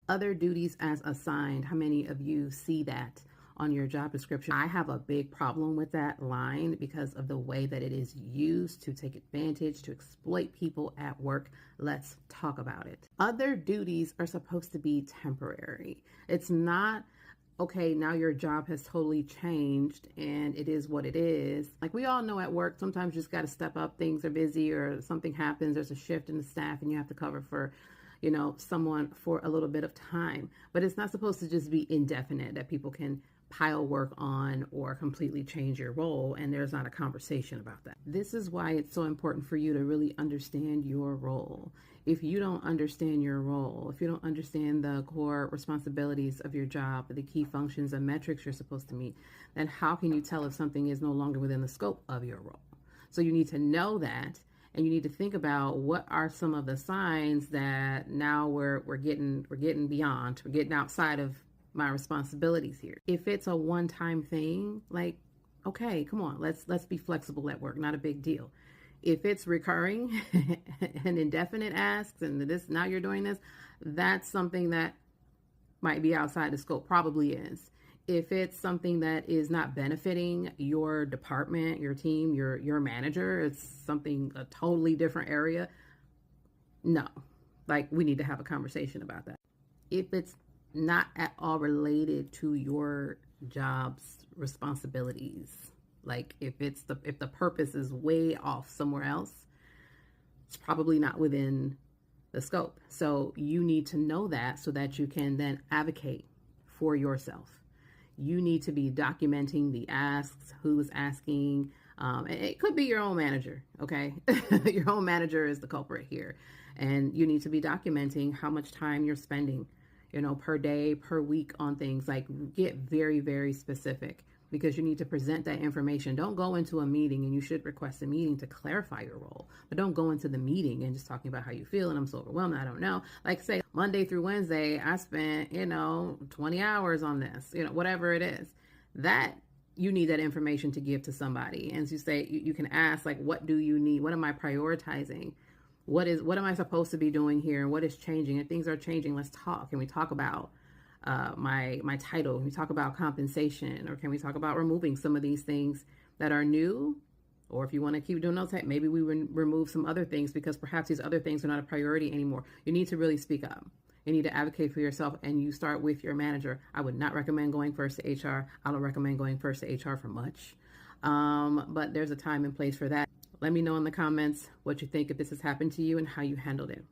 Other duties as assigned. How many of you see that on your job description? I have a big problem with that line because of the way that it is used to take advantage, to exploit people at work. Let's talk about it. Other duties are supposed to be temporary. It's not, okay, now your job has totally changed and it is what it is. Like we all know at work, sometimes you just got to step up. Things are busy or something happens. There's a shift in the staff and you have to cover for someone for a little bit of time. But it's not supposed to just be indefinite, that people can pile work on or completely change your role and there's not a conversation about that. This is why it's so important for you to really understand your role. If you don't understand your role, if you don't understand the core responsibilities of your job, the key functions and metrics you're supposed to meet, then how can you tell if something is no longer within the scope of your role? So you need to know that. And you need to think about what are some of the signs that now we're getting beyond, we're getting outside of my responsibilities here. If it's a one-time thing, like, okay, come on, let's be flexible at work, not a big deal. If it's recurring and indefinite asks and this now you're doing this, that's something that might be outside the scope, probably is. If it's something that is not benefiting your department, your team, your manager, it's something, a totally different area, no, like we need to have a conversation about that. If it's not at all related to your job's responsibilities, like if the purpose is way off somewhere else, it's probably not within the scope. So you need to know that so that you can then advocate for yourself. You need to be documenting the asks, who's asking. It could be your own manager, okay? Your own manager is the culprit here. And you need to be documenting how much time you're spending, per day, per week on things. Like get very, very specific because you need to present that information. Don't go into a meeting, and you should request a meeting to clarify your role, but don't go into the meeting and just talking about how you feel and I'm so overwhelmed, I don't know. Like say Monday through Wednesday, I spent, 20 hours on this, whatever it is. That you need that information to give to somebody. And so you say, you can ask, like, what do you need? What am I prioritizing? What am I supposed to be doing here? And what is changing? If things are changing, let's talk. Can we talk about my title? Can we talk about compensation? Or can we talk about removing some of these things that are new? Or if you want to keep doing those, maybe we remove some other things because perhaps these other things are not a priority anymore. You need to really speak up. You need to advocate for yourself, and you start with your manager. I would not recommend going first to HR. I don't recommend going first to HR for much. But there's a time and place for that. Let me know in the comments what you think if this has happened to you and how you handled it.